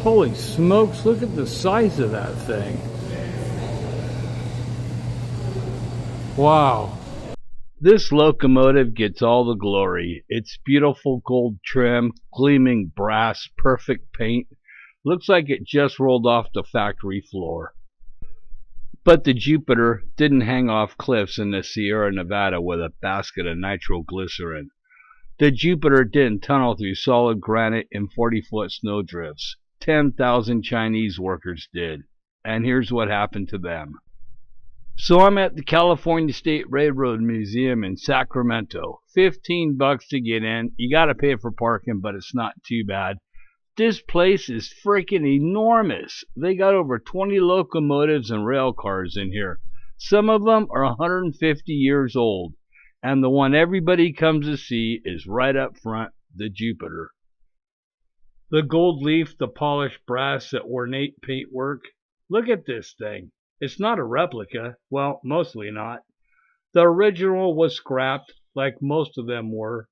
Holy smokes, look at the size of that thing. Wow. This locomotive gets all the glory. Its beautiful gold trim, gleaming brass, perfect paint. Looks like it just rolled off the factory floor. But the Jupiter didn't hang off cliffs in the Sierra Nevada with a basket of nitroglycerin. The Jupiter didn't tunnel through solid granite in 40-foot snowdrifts. 10,000 Chinese workers did. And here's what happened to them. So I'm at the California State Railroad Museum in Sacramento. $15 to get in. You gotta pay for parking, but it's not too bad. This place is freaking enormous. They got over 20 locomotives and rail cars in here. Some of them are 150 years old. And the one everybody comes to see is right up front, the Jupiter. The gold leaf, the polished brass, the ornate paintwork. Look at this thing. It's not a replica. Well, mostly not. The original was scrapped, like most of them were.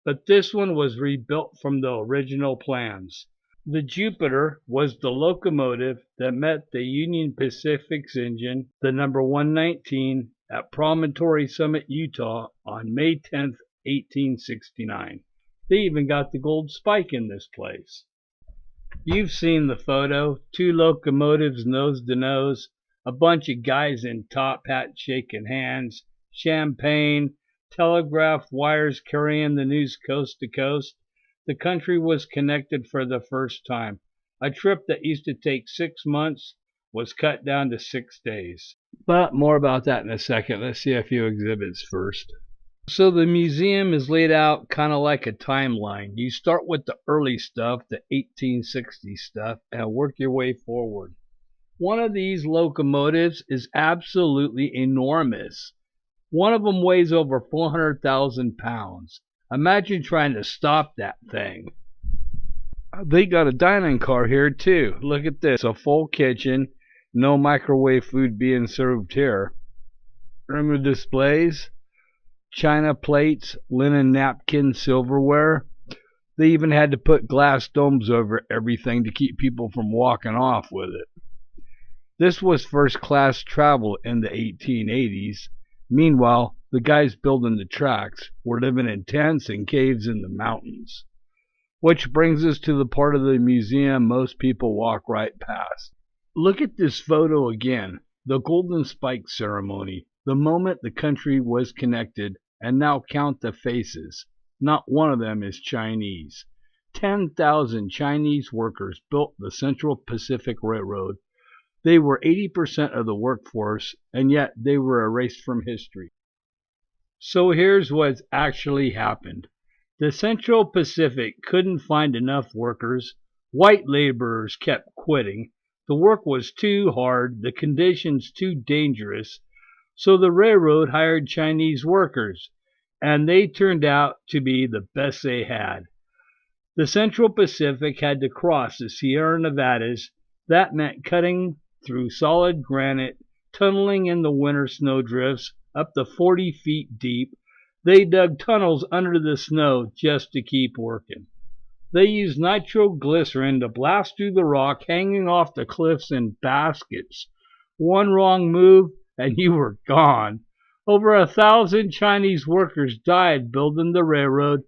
But this one was rebuilt from the original plans. The Jupiter was the locomotive that met the Union Pacific's engine, the number 119, at Promontory Summit, Utah on May 10th, 1869. They even got the gold spike in this place. You've seen the photo. 2 locomotives nose to nose, a bunch of guys in top hats shaking hands, champagne, telegraph wires carrying the news coast to coast. The country was connected for the first time. A trip that used to take 6 months was cut down to 6 days. But more about that in a second. Let's see a few exhibits first. So the museum is laid out kind of like a timeline. You start with the early stuff, the 1860 stuff, and work your way forward. One of these locomotives is absolutely enormous. One of them weighs over 400,000 pounds. Imagine trying to stop that thing. They got a dining car here too. Look at this, a full kitchen, no microwave food being served here. Remember the displays? China plates, linen napkins, silverware. They even had to put glass domes over everything to keep people from walking off with it. This was first-class travel in the 1880s. Meanwhile, the guys building the tracks were living in tents and caves in the mountains. Which brings us to the part of the museum most people walk right past. Look at this photo again. The Golden Spike ceremony. The moment the country was connected, and now count the faces. Not one of them is Chinese. 10,000 Chinese workers built the Central Pacific Railroad. They were 80% of the workforce, and yet they were erased from history. So here's what's actually happened. The Central Pacific couldn't find enough workers. White laborers kept quitting. The work was too hard, the conditions too dangerous. So the railroad hired Chinese workers, and they turned out to be the best they had. The Central Pacific had to cross the Sierra Nevadas. That meant cutting through solid granite, tunneling in the winter snowdrifts up to 40 feet deep. They dug tunnels under the snow just to keep working. They used nitroglycerin to blast through the rock, hanging off the cliffs in baskets. One wrong move and you were gone. Over 1,000 Chinese workers died building the railroad.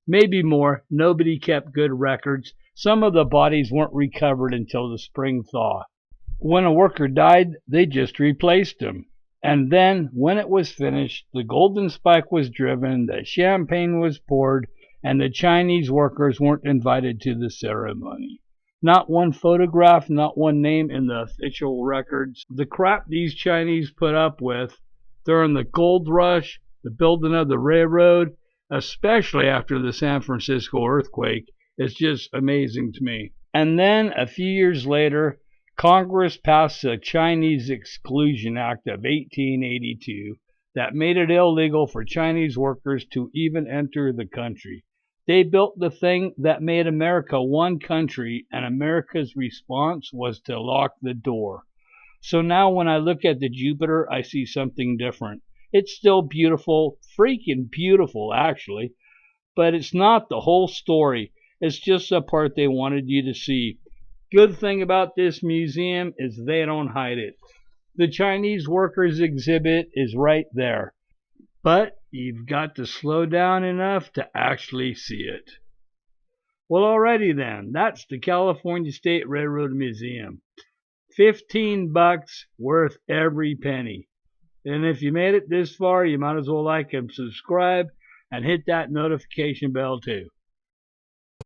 Maybe more. Nobody kept good records. Some of the bodies weren't recovered until the spring thaw. When a worker died, they just replaced him. And then, when it was finished, the golden spike was driven, the champagne was poured, and the Chinese workers weren't invited to the ceremony. Not one photograph, not one name in the official records. The crap these Chinese put up with during the gold rush, the building of the railroad, especially after the San Francisco earthquake, is just amazing to me. And then, a few years later, Congress passed the Chinese Exclusion Act of 1882 that made it illegal for Chinese workers to even enter the country. They built the thing that made America one country, and America's response was to lock the door. So now when I look at the Jupiter, I see something different. It's still beautiful, freaking beautiful actually, but it's not the whole story. It's just the part they wanted you to see. Good thing about this museum is they don't hide it. The Chinese workers exhibit is right there, but you've got to slow down enough to actually see it. Well, alrighty then, that's the California State Railroad Museum. $15 worth every penny. And if you made it this far, you might as well like and subscribe and hit that notification bell too.